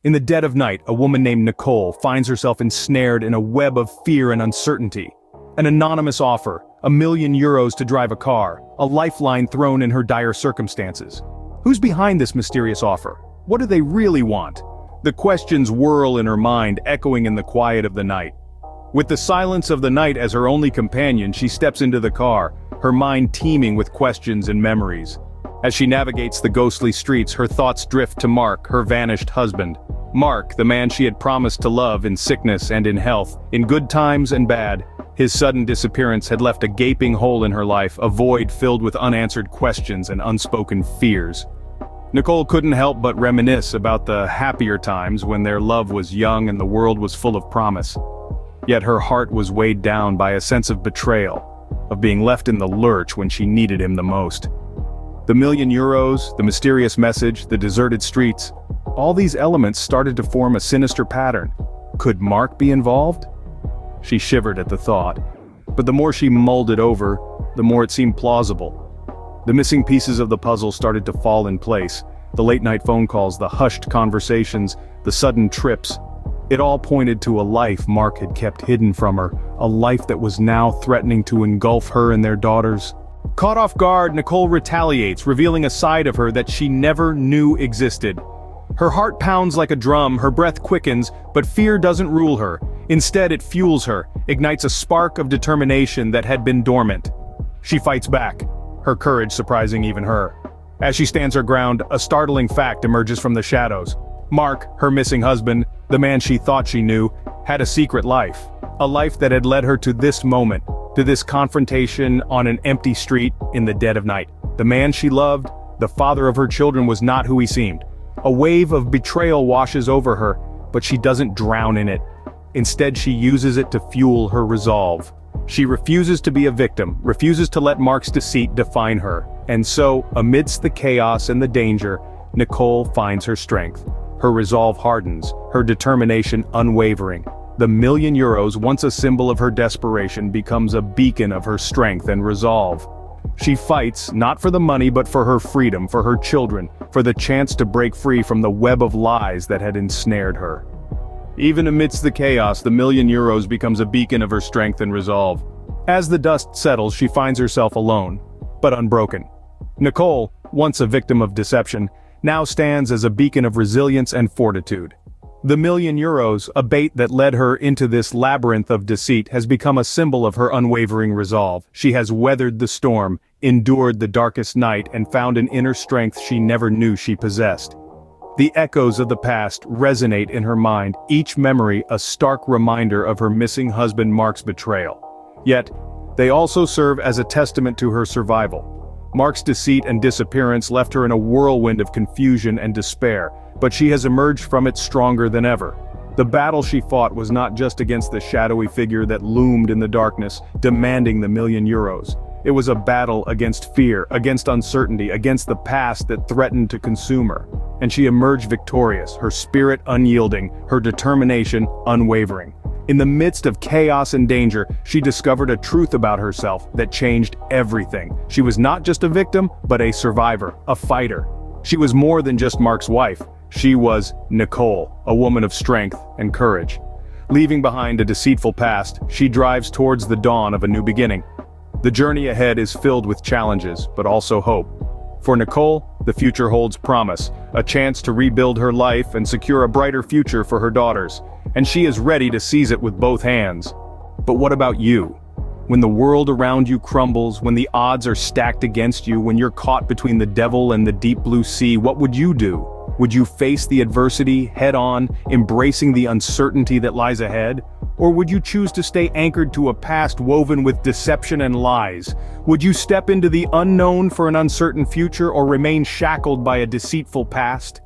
In the dead of night, a woman named Nicole finds herself ensnared in a web of fear and uncertainty. An anonymous offer, €1,000,000 to drive a car, a lifeline thrown in her dire circumstances. Who's behind this mysterious offer? What do they really want? The questions whirl in her mind, echoing in the quiet of the night. With the silence of the night as her only companion, she steps into the car, her mind teeming with questions and memories. As she navigates the ghostly streets, her thoughts drift to Mark, her vanished husband. Mark, the man she had promised to love in sickness and in health, in good times and bad. His sudden disappearance had left a gaping hole in her life, a void filled with unanswered questions and unspoken fears. Nicole couldn't help but reminisce about the happier times when their love was young and the world was full of promise. Yet her heart was weighed down by a sense of betrayal, of being left in the lurch when she needed him the most. The €1,000,000, the mysterious message, the deserted streets, all these elements started to form a sinister pattern. Could Mark be involved? She shivered at the thought, but the more she mulled it over, the more it seemed plausible. The missing pieces of the puzzle started to fall in place. The late-night phone calls, the hushed conversations, the sudden trips. It all pointed to a life Mark had kept hidden from her, a life that was now threatening to engulf her and their daughters. Caught off guard, Nicole retaliates, revealing a side of her that she never knew existed. Her heart pounds like a drum, her breath quickens, but fear doesn't rule her. Instead, it fuels her, ignites a spark of determination that had been dormant. She fights back, her courage surprising even her. As she stands her ground, a startling fact emerges from the shadows. Mark, her missing husband, the man she thought she knew, had a secret life. A life that had led her to this moment, to this confrontation on an empty street in the dead of night. The man she loved, the father of her children, was not who he seemed. A wave of betrayal washes over her, but she doesn't drown in it. Instead, she uses it to fuel her resolve. She refuses to be a victim, refuses to let Mark's deceit define her. And so, amidst the chaos and the danger, Nicole finds her strength. Her resolve hardens, her determination unwavering. The €1,000,000, once a symbol of her desperation, becomes a beacon of her strength and resolve. She fights, not for the money but for her freedom, for her children, for the chance to break free from the web of lies that had ensnared her. Even amidst the chaos, the €1,000,000 becomes a beacon of her strength and resolve. As the dust settles, she finds herself alone, but unbroken. Nicole, once a victim of deception, now stands as a beacon of resilience and fortitude. The €1,000,000, a bait that led her into this labyrinth of deceit, has become a symbol of her unwavering resolve. She has weathered the storm, endured the darkest night, and found an inner strength she never knew she possessed. The echoes of the past resonate in her mind, each memory a stark reminder of her missing husband Mark's betrayal. Yet, they also serve as a testament to her survival. Mark's deceit and disappearance left her in a whirlwind of confusion and despair, but she has emerged from it stronger than ever. The battle she fought was not just against the shadowy figure that loomed in the darkness, demanding the €1,000,000. It was a battle against fear, against uncertainty, against the past that threatened to consume her. And she emerged victorious, her spirit unyielding, her determination unwavering. In the midst of chaos and danger, she discovered a truth about herself that changed everything. She was not just a victim, but a survivor, a fighter. She was more than just Mark's wife. She was Nicole, a woman of strength and courage. Leaving behind a deceitful past, she drives towards the dawn of a new beginning. The journey ahead is filled with challenges, but also hope. For Nicole, the future holds promise, a chance to rebuild her life and secure a brighter future for her daughters. And she is ready to seize it with both hands. But what about you? When the world around you crumbles, when the odds are stacked against you, when you're caught between the devil and the deep blue sea, what would you do? Would you face the adversity head-on, embracing the uncertainty that lies ahead? Or would you choose to stay anchored to a past woven with deception and lies? Would you step into the unknown for an uncertain future or remain shackled by a deceitful past?